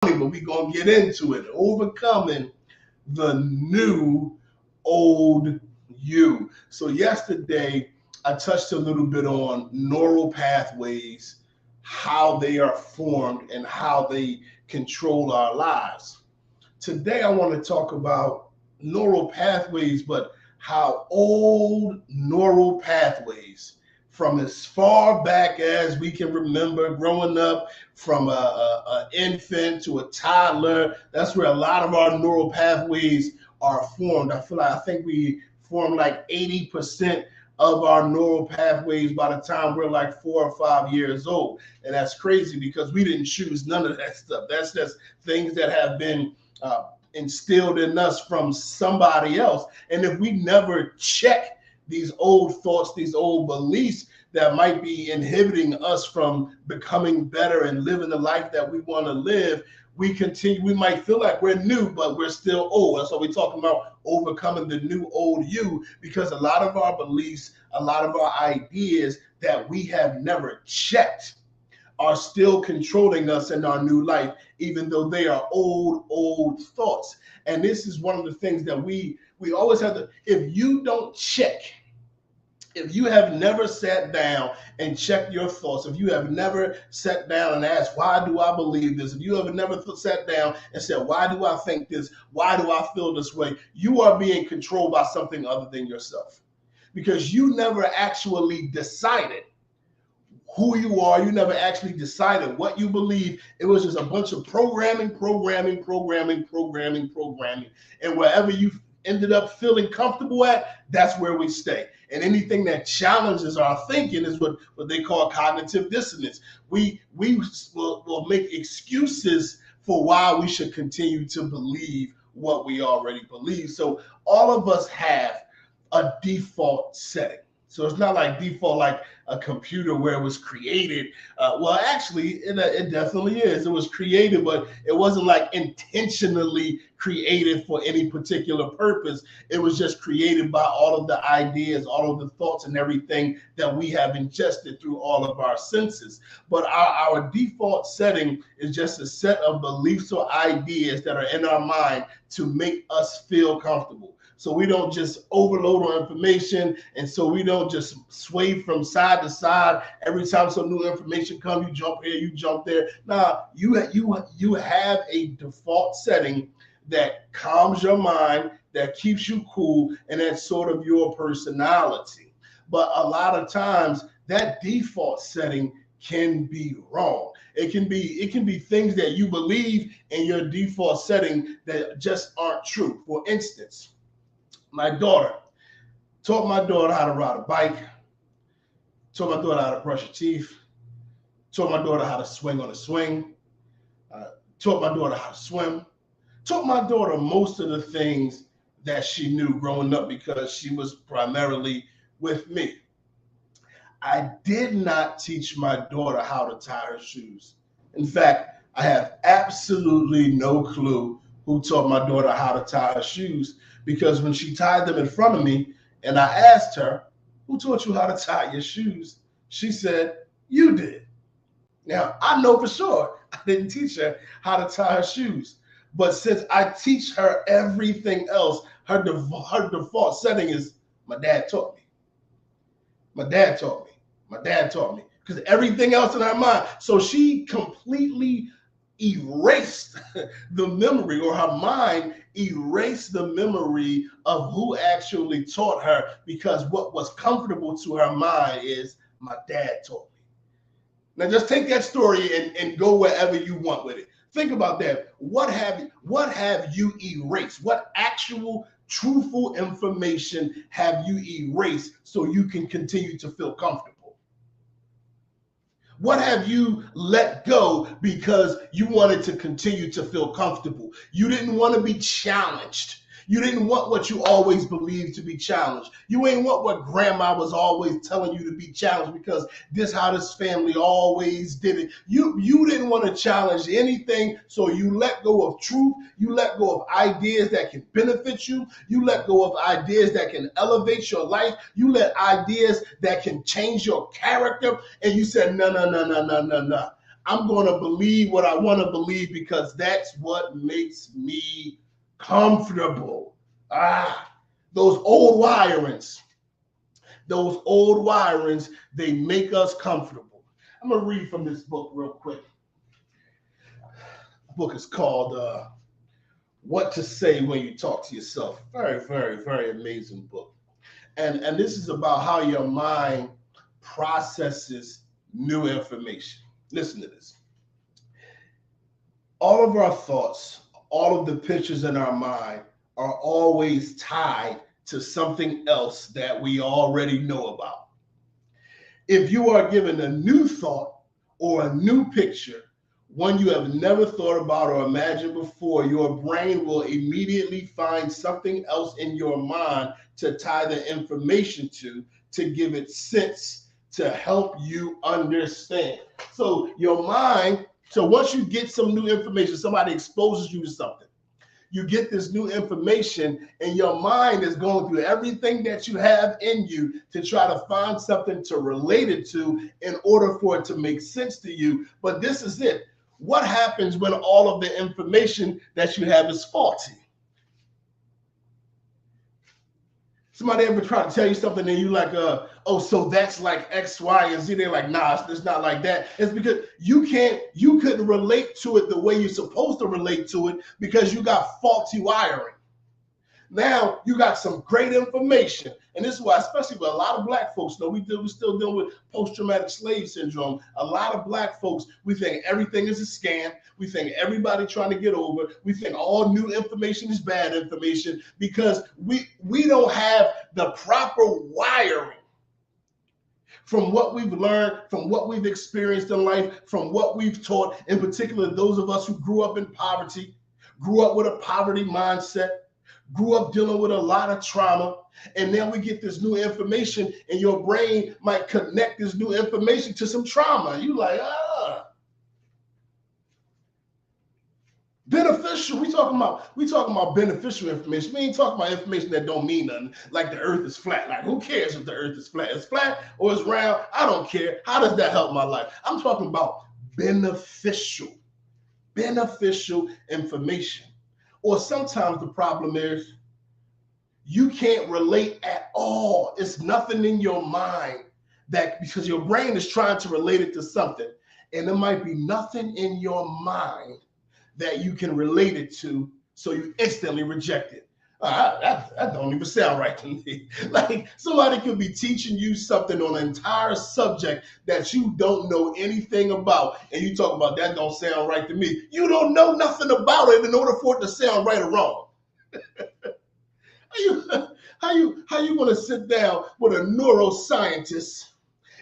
but we're going to get into it. Overcoming the new old you. So yesterday, I touched a little bit on neural pathways, how they are formed and how they control our lives. Today, I want to talk about neural pathways, but how old neural pathways, from as far back as we can remember growing up, from a infant to a toddler, that's where a lot of our neural pathways are formed. I think we form like 80% of our neural pathways by the time we're like 4 or 5 years old. And that's crazy because we didn't choose none of that stuff. That's just things that have been instilled in us from somebody else. And if we never check these old thoughts, these old beliefs that might be inhibiting us from becoming better and living the life that we want to live, we might feel like we're new, but we're still old. That's why we're talking about overcoming the new old you, because a lot of our beliefs, a lot of our ideas that we have never checked are still controlling us in our new life, even though they are old thoughts. And this is one of the things that we always have to, if you don't check, if you have never sat down and checked your thoughts, if you have never sat down and asked, why do I believe this? If you have never sat down and said, why do I think this? Why do I feel this way? You are being controlled by something other than yourself, because you never actually decided who you are. You never actually decided what you believe. It was just a bunch of programming. And wherever you ended up feeling comfortable at, that's where we stay. And anything that challenges our thinking is what they call cognitive dissonance. We will make excuses for why we should continue to believe what we already believe. So all of us have a default setting. So it's not like default like a computer where it was created. Well, actually, it definitely is. It was created, but it wasn't like intentionally created for any particular purpose. It was just created by all of the ideas, all of the thoughts and everything that we have ingested through all of our senses. But our default setting is just a set of beliefs or ideas that are in our mind to make us feel comfortable. So we don't just overload our information, and so we don't just sway from side to side. Every time some new information comes, you jump here, you jump there. Now, you have a default setting that calms your mind, that keeps you cool, and that's sort of your personality. But a lot of times, that default setting can be wrong. It can be things that you believe in your default setting that just aren't true. For instance, my daughter taught my daughter how to ride a bike, taught my daughter how to brush her teeth, taught my daughter how to swing on a swing, taught my daughter how to swim, taught my daughter most of the things that she knew growing up because she was primarily with me. I did not teach my daughter how to tie her shoes. In fact, I have absolutely no clue who taught my daughter how to tie her shoes, because when she tied them in front of me and I asked her, who taught you how to tie your shoes? She said, you did. Now, I know for sure I didn't teach her how to tie her shoes. But since I teach her everything else, her default setting is, my dad taught me. My dad taught me. My dad taught me. Because everything else in her mind. So she completely erased the memory, or her mind erased the memory of who actually taught her, because what was comfortable to her mind is, my dad taught me. Now just take that story and go wherever you want with it. Think about that. What have you erased? What actual truthful information have you erased so you can continue to feel comfortable? What have you let go because you wanted to continue to feel comfortable? You didn't want to be challenged. You didn't want what you always believed to be challenged. You ain't want what grandma was always telling you to be challenged, because this how this family always did it. You didn't want to challenge anything, so you let go of truth. You let go of ideas that can benefit you. You let go of ideas that can elevate your life. You let ideas that can change your character, and you said, no. I'm going to believe what I want to believe because that's what makes me comfortable. Those old wirings, they make us comfortable. I'm going to read from this book real quick. The book is called What to Say When You Talk to Yourself. Very, very, very amazing book. And this is about how your mind processes new information. Listen to this. All of our thoughts, all of the pictures in our mind are always tied to something else that we already know about. If you are given a new thought or a new picture, one you have never thought about or imagined before, your brain will immediately find something else in your mind to tie the information to give it sense, to help you understand. So your mind, so once you get some new information, somebody exposes you to something, you get this new information and your mind is going through everything that you have in you to try to find something to relate it to in order for it to make sense to you. But this is it. What happens when all of the information that you have is faulty? Somebody ever try to tell you something and you like, oh, so that's like X, Y, and Z. They're like, nah, it's not like that. It's because you couldn't relate to it the way you're supposed to relate to it because you got faulty wiring. Now you got some great information. And this is why, especially with a lot of black folks, we still dealing with post-traumatic slave syndrome. A lot of black folks, we think everything is a scam. We think everybody trying to get over. We think all new information is bad information because we don't have the proper wiring from what we've learned, from what we've experienced in life, from what we've taught, in particular, those of us who grew up in poverty, grew up with a poverty mindset, grew up dealing with a lot of trauma, and now we get this new information and your brain might connect this new information to some trauma. You like, beneficial. We talking about beneficial information. We ain't talking about information that don't mean nothing, like the earth is flat. Like, who cares if the earth is flat? It's flat or it's round. I don't care. How does that help my life? I'm talking about beneficial information. Or sometimes the problem is you can't relate at all. It's nothing in your mind that, because your brain is trying to relate it to something, and there might be nothing in your mind that you can relate it to, so you instantly reject it. That don't even sound right to me. Like somebody could be teaching you something on an entire subject that you don't know anything about, and you talk about that don't sound right to me. You don't know nothing about it in order for it to sound right or wrong. How you want to sit down with a neuroscientist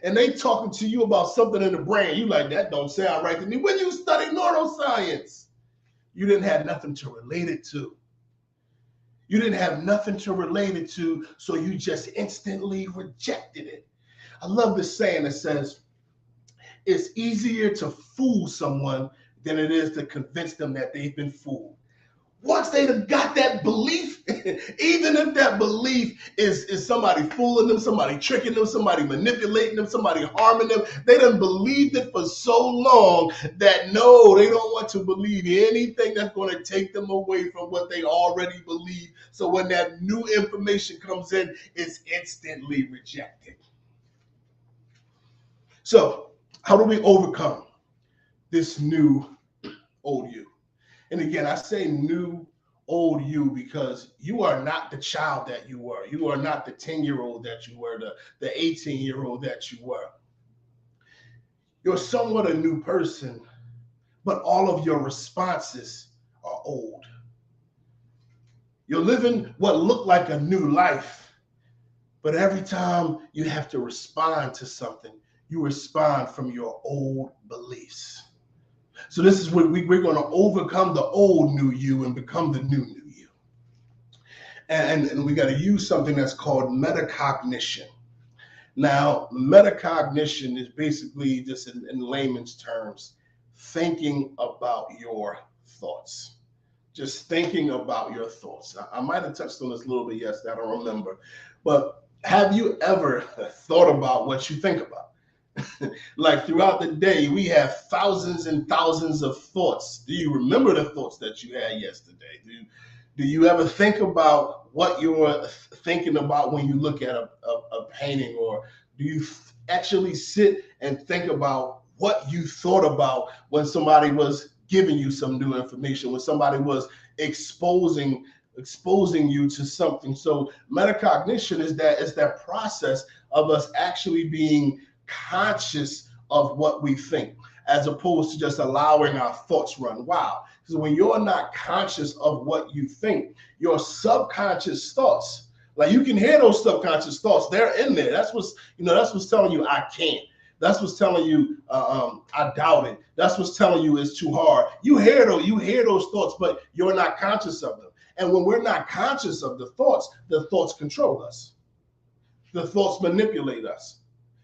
and they talking to you about something in the brain? You like, that don't sound right to me. When you study neuroscience, you didn't have nothing to relate it to. You didn't have nothing to relate it to, so you just instantly rejected it. I love this saying that says, it's easier to fool someone than it is to convince them that they've been fooled. Once they've got that belief, even if that belief is somebody fooling them, somebody tricking them, somebody manipulating them, somebody harming them, they done believed it for so long that no, they don't want to believe anything that's going to take them away from what they already believe. So when that new information comes in, it's instantly rejected. So how do we overcome this new old you? And again, I say new, old you because you are not the child that you were. You are not the 10-year-old that you were, the 18-year-old that you were. You're somewhat a new person, but all of your responses are old. You're living what looked like a new life, but every time you have to respond to something, you respond from your old beliefs. So this is what we're going to overcome the old new you and become the new you. And we got to use something that's called metacognition. Now, metacognition is basically, just in layman's terms, thinking about your thoughts. Just thinking about your thoughts. I might have touched on this a little bit yesterday, I don't remember. But have you ever thought about what you think about? Like throughout the day, we have thousands and thousands of thoughts. Do you remember the thoughts that you had yesterday? Do you ever think about what you're thinking about when you look at a painting? Or do you actually sit and think about what you thought about when somebody was giving you some new information, when somebody was exposing you to something? So metacognition is that process of us actually being conscious of what we think, as opposed to just allowing our thoughts run wild. Because when you're not conscious of what you think, your subconscious thoughts, like you can hear those subconscious thoughts, they're in there. That's what's telling you I can't. That's what's telling you I doubt it. That's what's telling you it's too hard. You hear those thoughts, but you're not conscious of them. And when we're not conscious of the thoughts control us. The thoughts manipulate us.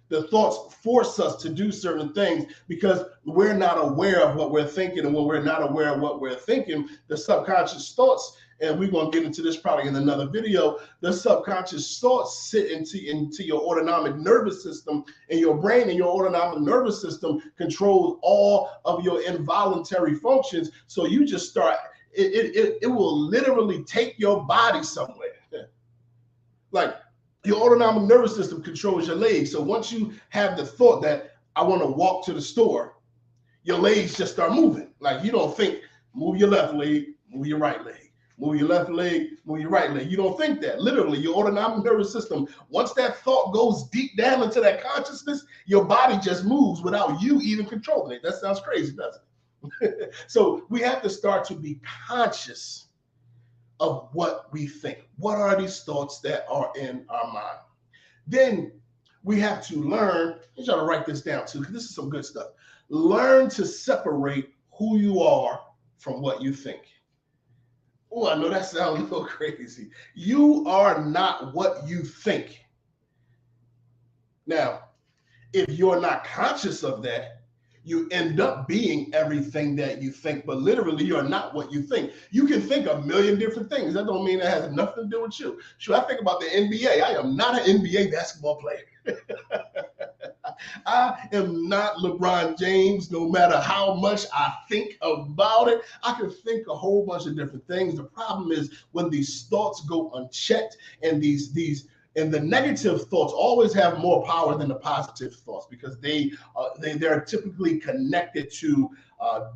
The thoughts force us to do certain things because we're not aware of what we're thinking. And when we're not aware of what we're thinking, the subconscious thoughts, and we're going to get into this probably in another video, the subconscious thoughts sit into your autonomic nervous system, and your brain and your autonomic nervous system controls all of your involuntary functions. So you just start, it will literally take your body somewhere. Like, your autonomic nervous system controls your legs. So once you have the thought that I want to walk to the store, your legs just start moving. Like, you don't think, move your left leg, move your right leg, move your left leg, move your right leg. You don't think that. Literally, your autonomic nervous system, once that thought goes deep down into that consciousness, your body just moves without you even controlling it. That sounds crazy, doesn't it? So we have to start to be conscious of what we think. What are these thoughts that are in our mind? Then we have to learn, I'm trying to write this down too, because this is some good stuff. Learn to separate who you are from what you think. Oh, I know that sounds a little crazy. You are not what you think. Now, if you're not conscious of that, you end up being everything that you think, but literally you're not what you think. You can think a million different things. That don't mean that has nothing to do with you. Should I think about the NBA? I am not an NBA basketball player. I am not LeBron James, no matter how much I think about it. I can think a whole bunch of different things. The problem is when these thoughts go unchecked, and and the negative thoughts always have more power than the positive thoughts, because they're typically connected to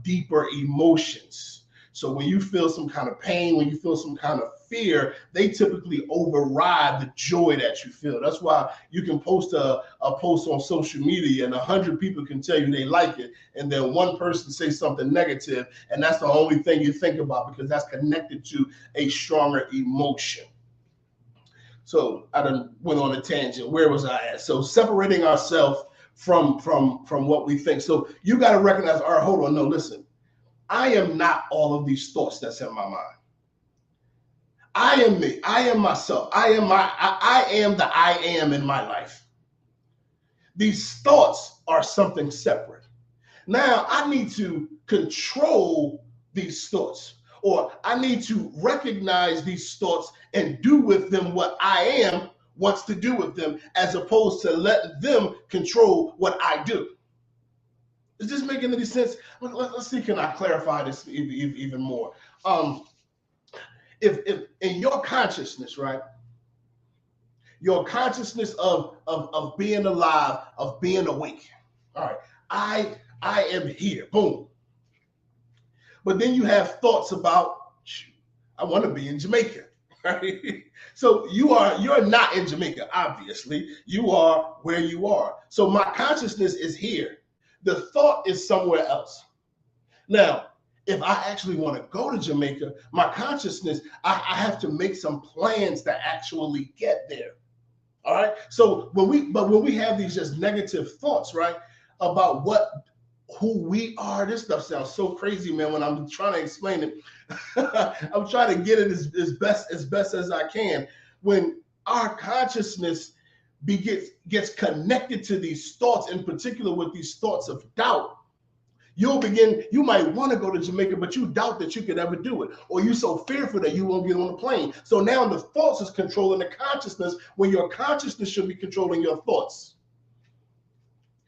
deeper emotions. So when you feel some kind of pain, when you feel some kind of fear, they typically override the joy that you feel. That's why you can post a post on social media and 100 people can tell you they like it, and then one person say something negative, and that's the only thing you think about because that's connected to a stronger emotion. So I done went on a tangent. Where was I at? So separating ourselves from what we think. So you got to recognize, all right, hold on, no, listen. I am not all of these thoughts that's in my mind. I am me. I am myself. I am the I am in my life. These thoughts are something separate. Now I need to control these thoughts, or I need to recognize these thoughts and do with them what I am wants to do with them, as opposed to letting them control what I do. Is this making any sense? Let's see, can I clarify this even more? If in your consciousness, right, your consciousness of being alive, of being awake, all right, I am here, boom. But then you have thoughts about, I want to be in Jamaica, right? So you're not in Jamaica, obviously. You are where you are. So my consciousness is here. The thought is somewhere else. Now, if I actually want to go to Jamaica, my consciousness, I have to make some plans to actually get there. All right. So when we have these just negative thoughts, right, about who we are, this stuff sounds so crazy, man. When I'm trying to explain it, I'm trying to get it as best as I can. When our consciousness gets connected to these thoughts, in particular with these thoughts of doubt, you might want to go to Jamaica, but you doubt that you could ever do it, or you're so fearful that you won't get on the plane. So now the thoughts is controlling the consciousness when your consciousness should be controlling your thoughts.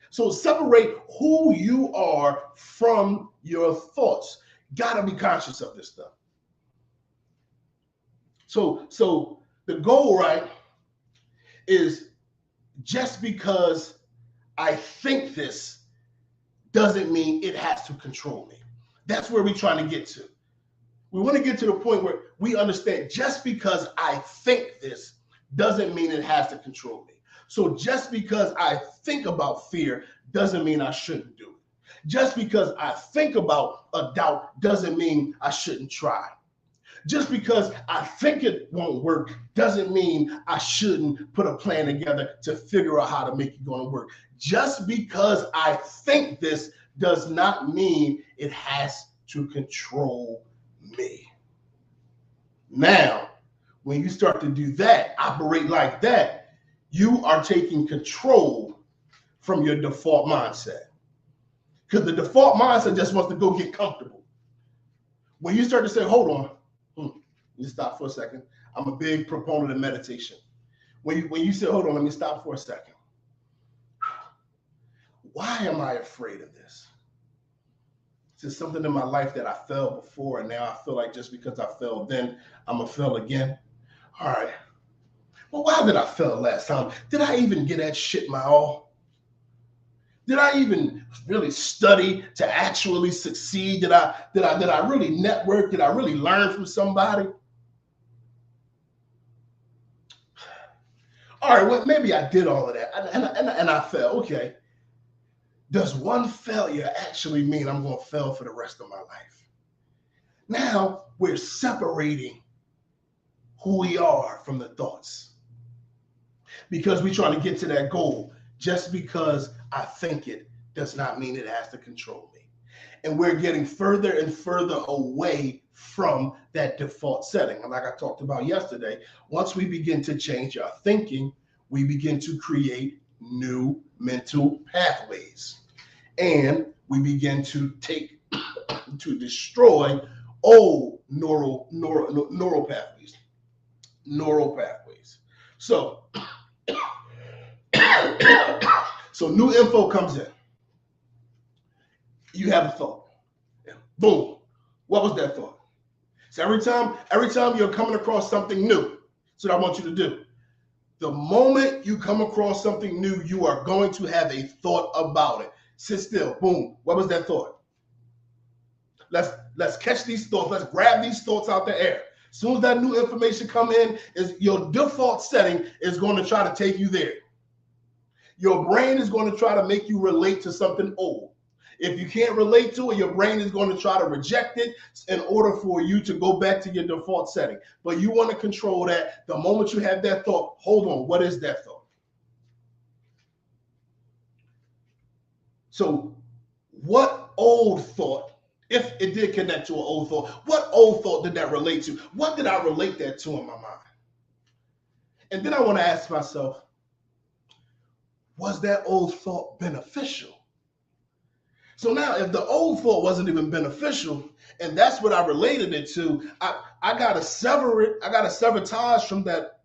So separate who you are from your thoughts. Gotta be conscious of this stuff. So the goal, right, is just because I think this doesn't mean it has to control me. That's where we're trying to get to. We want to get to the point where we understand just because I think this doesn't mean it has to control me. So just because I think about fear doesn't mean I shouldn't do it. Just because I think about a doubt doesn't mean I shouldn't try. Just because I think it won't work doesn't mean I shouldn't put a plan together to figure out how to make it going to work. Just because I think this does not mean it has to control me. Now, when you start to do that, operate like that, you are taking control from your default mindset. Because the default mindset just wants to go get comfortable. When you start to say, hold on, let me stop for a second. I'm a big proponent of meditation. When you say, hold on, let me stop for a second. Why am I afraid of this? Is there something in my life that I felt before, and now I feel like just because I fell then, I'm going to fail again? All right. Well, why did I fail last time? Did I even get that shit my all? Did I even really study to actually succeed? Did I really network? Did I really learn from somebody? All right, well, maybe I did all of that, and I fell. Okay. Does one failure actually mean I'm going to fail for the rest of my life? Now we're separating who we are from the thoughts because we're trying to get to that goal. Just because I think it does not mean it has to control me. And we're getting further and further away from that default setting. And like I talked about yesterday, once we begin to change our thinking, we begin to create new mental pathways. And we begin to destroy old neural pathways. Neural pathways. So new info comes in. You have a thought. Boom. What was that thought? So every time you're coming across something new, that's what I want you to do. The moment you come across something new, you are going to have a thought about it. Sit still. Boom. What was that thought? Let's catch these thoughts. Let's grab these thoughts out the air. As soon as that new information come in, is your default setting is going to try to take you there. Your brain is going to try to make you relate to something old. If you can't relate to it, your brain is going to try to reject it in order for you to go back to your default setting. But you want to control that. The moment you have that thought, hold on, what is that thought? So what old thought, if it did connect to an old thought, what old thought did that relate to? What did I relate that to in my mind? And then I want to ask myself, was that old thought beneficial? So now if the old thought wasn't even beneficial, and that's what I related it to, I got to sever it. I got to sever ties from that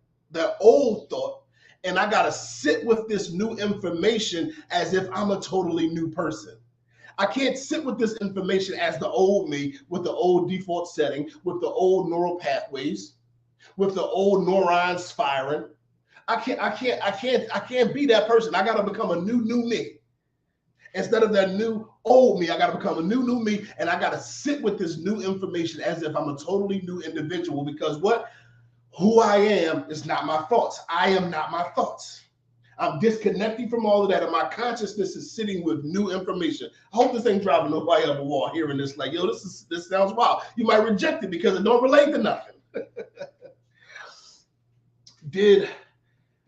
old thought, and I got to sit with this new information as if I'm a totally new person. I can't sit with this information as the old me, with the old default setting, with the old neural pathways, with the old neurons firing. I can't be that person. I got to become a new me. Instead of that new old me, I got to become a new me, and I got to sit with this new information as if I'm a totally new individual, because who I am is not my thoughts. I am not my thoughts. I'm disconnecting from all of that, and my consciousness is sitting with new information. I hope this ain't driving nobody up a wall hearing this like, yo, this sounds wild. You might reject it because it don't relate to nothing.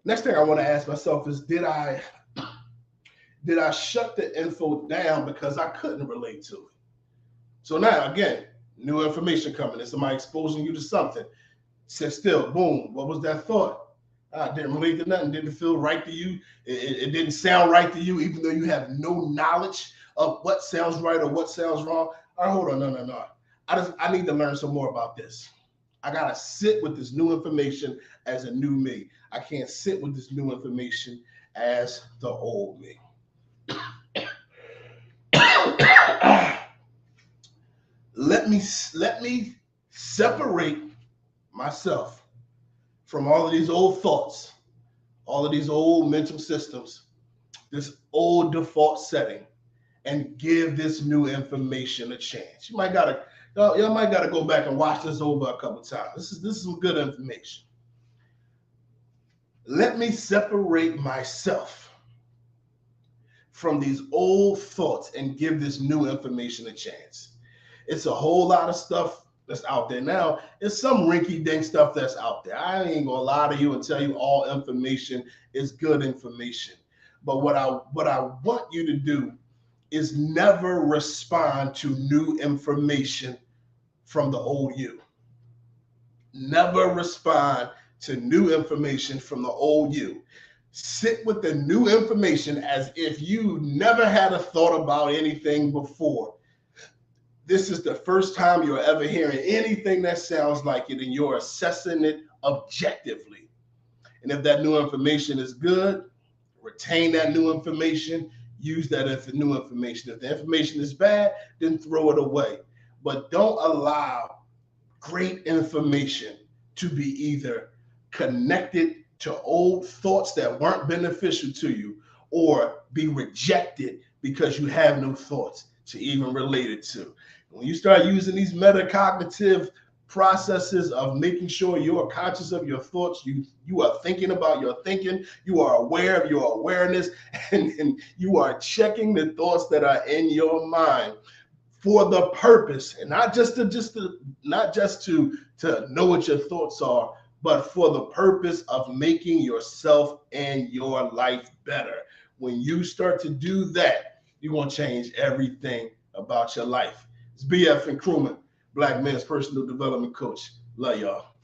Next thing I want to ask myself is, did I shut the info down because I couldn't relate to it? So now, again, new information coming. Is somebody exposing you to something? Sit still. Boom. What was that thought? I didn't relate to nothing. Didn't feel right to you. It didn't sound right to you, even though you have no knowledge of what sounds right or what sounds wrong. All right, hold on. No. I need to learn some more about this. I got to sit with this new information as a new me. I can't sit with this new information as the old me. let me separate myself from all of these old thoughts, all of these old mental systems, this old default setting, and give this new information a chance. Y'all might gotta go back and watch this over a couple times. This is some good information. Let me separate myself from these old thoughts and give this new information a chance. It's a whole lot of stuff that's out there now. It's some rinky-dink stuff that's out there. I ain't gonna lie to you and tell you all information is good information. But what I want you to do is never respond to new information from the old you. Never respond to new information from the old you. Sit with the new information as if you never had a thought about anything before. This is the first time you're ever hearing anything that sounds like it, and you're assessing it objectively. And if that new information is good, retain that new information, use that new information. If the information is bad, then throw it away. But don't allow great information to be either connected to old thoughts that weren't beneficial to you, or be rejected because you have no thoughts to even relate it to. When you start using these metacognitive processes of making sure you're conscious of your thoughts, you are thinking about your thinking, you are aware of your awareness, and you are checking the thoughts that are in your mind for the purpose, and not just to know what your thoughts are, but for the purpose of making yourself and your life better. When you start to do that, you're going to change everything about your life. It's BF Nkrumah, Black Men's Personal Development Coach. Love y'all.